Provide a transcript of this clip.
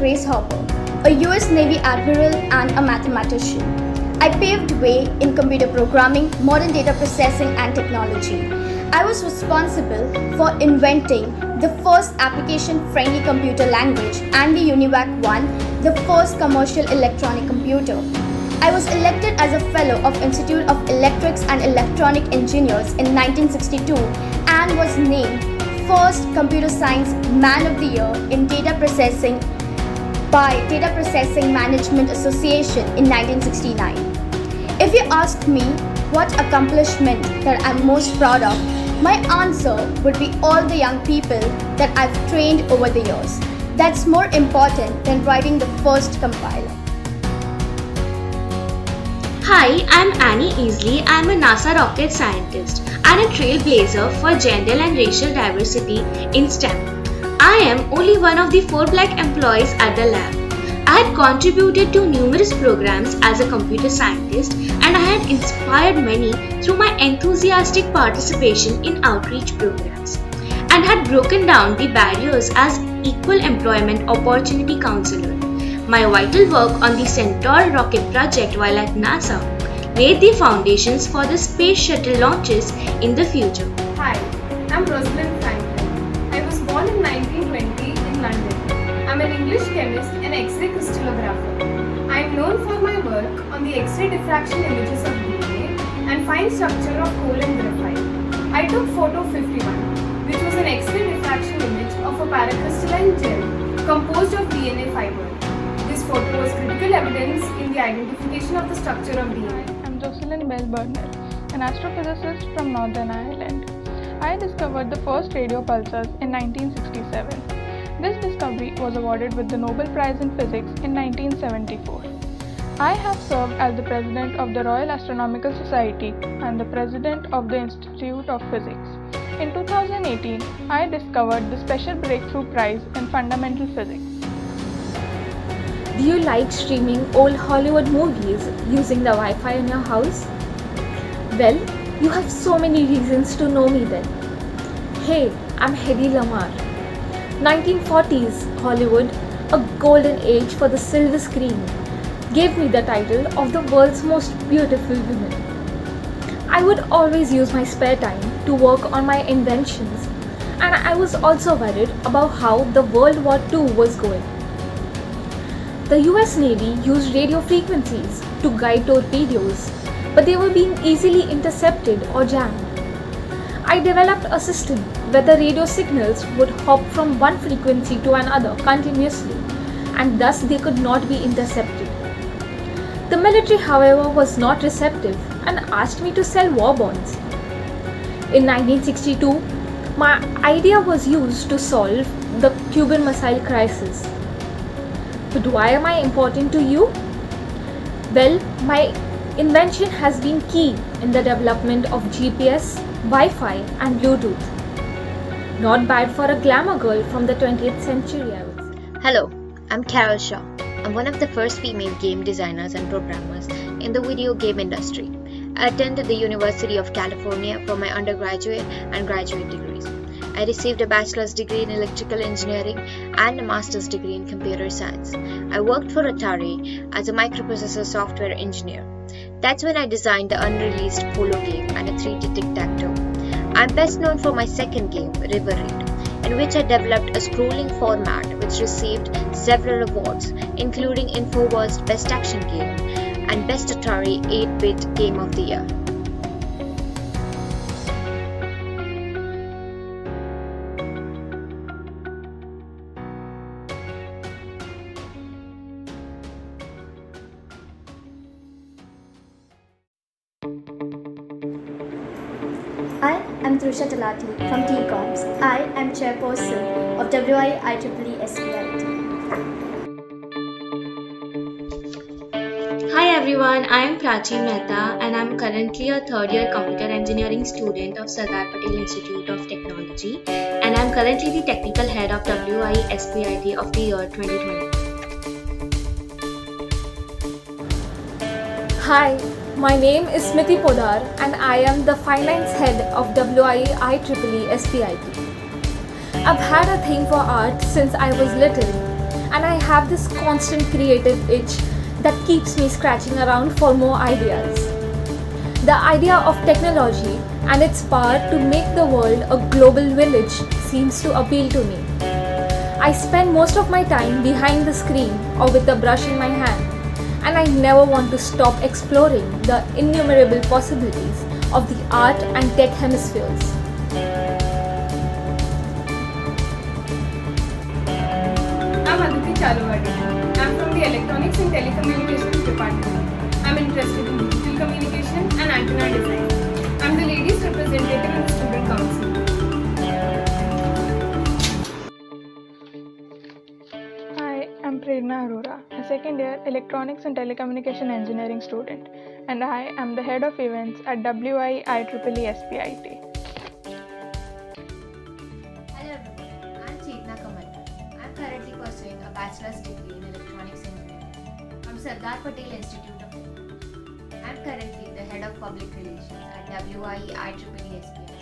Grace Hopper, a US Navy admiral and a mathematician. I paved way in computer programming, modern data processing, and technology. I was responsible for inventing the first application-friendly computer language and the UNIVAC 1, the first commercial electronic computer. I was elected as a fellow of Institute of Electrics and Electronic Engineers in 1962 and was named first Computer Science Man of the Year in Data Processing by Data Processing Management Association in 1969. If you ask me what accomplishment that I'm most proud of, my answer would be all the young people that I've trained over the years. That's more important than writing the first compiler. Hi, I'm Annie Easley. I'm a NASA rocket scientist and a trailblazer for gender and racial diversity in STEM. I am only one of the 4 black employees at the lab. I had contributed to numerous programs as a computer scientist and I had inspired many through my enthusiastic participation in outreach programs and had broken down the barriers as equal employment opportunity counselor. My vital work on the Centaur rocket project while at NASA laid the foundations for the space shuttle launches in the future. Hi, I'm Rosalind Franklin. I was born in 1920 in London. I'm an English chemist and X-ray crystallographer. I am known for my work on the X-ray diffraction images of DNA and fine structure of coal and graphite. I took photo 51, which was an X-ray diffraction image of a paracrystalline gel composed of DNA fiber. This photo was critical evidence in the identification of the structure of DNA. I'm Jocelyn Bell Burner, an astrophysicist from Northern Ireland. I discovered the first radio pulsars in 1967. This discovery was awarded with the Nobel Prize in Physics in 1974. I have served as the President of the Royal Astronomical Society and the President of the Institute of Physics. In 2018, I discovered the Special Breakthrough Prize in Fundamental Physics. Do you like streaming old Hollywood movies using the Wi-Fi in your house? Well, you have so many reasons to know me then. Hey, I'm Hedy Lamarr. 1940s Hollywood, a golden age for the silver screen, gave me the title of the world's most beautiful woman. I would always use my spare time to work on my inventions, and I was also worried about how the World War II was going. The US Navy used radio frequencies to guide torpedoes, but they were being easily intercepted or jammed. I developed a system where the radio signals would hop from one frequency to another continuously, and thus they could not be intercepted. The military, however, was not receptive and asked me to sell war bonds. In 1962, my idea was used to solve the Cuban Missile Crisis. But why am I important to you? Well, my invention has been key in the development of GPS, Wi-Fi and Bluetooth. Not bad for a glamour girl from the 20th century, I would say. Hello, I'm Carol Shaw. I'm one of the first female game designers and programmers in the video game industry. I attended the University of California for my undergraduate and graduate degrees. I received a bachelor's degree in electrical engineering and a master's degree in computer science. I worked for Atari as a microprocessor software engineer. That's when I designed the unreleased Polo game and a 3D tic-tac-toe. I'm best known for my second game, River Raid, in which I developed a scrolling format which received several awards, including InfoWars Best Action Game and Best Atari 8-Bit Game of the Year. I am Trusha Talati from TCOMS. I am chairperson of WIEEE SPIT. Hi everyone, I am Prachi Mehta and I am currently a third year computer engineering student of Sardar Patel Institute of Technology and I am currently the technical head of WIE SPIT of the year 2020. Hi, my name is Smriti Podar and I am the finance head of WIEEE SPIT. I've had a thing for art since I was little and I have this constant creative itch that keeps me scratching around for more ideas. The idea of technology and its power to make the world a global village seems to appeal to me. I spend most of my time behind the screen or with a brush in my hand, and I never want to stop exploring the innumerable possibilities of the art and tech hemispheres. I'm Aditi Chaluvadi. I'm from the Electronics and Telecommunications Department. I'm interested in digital communication and antenna design. I'm the ladies representative in the Student Council. Hi, I'm Prerna Arora, a second year Electronics and Telecommunication Engineering student, and I am the head of events at WI IEEE SPIT. Hello everyone, I'm Chetna Kamalkar. I'm currently pursuing a bachelor's degree in electronics engineering from Sardar Patel Institute of Technology. I'm currently the head of public relations at WI IEEE SPIT.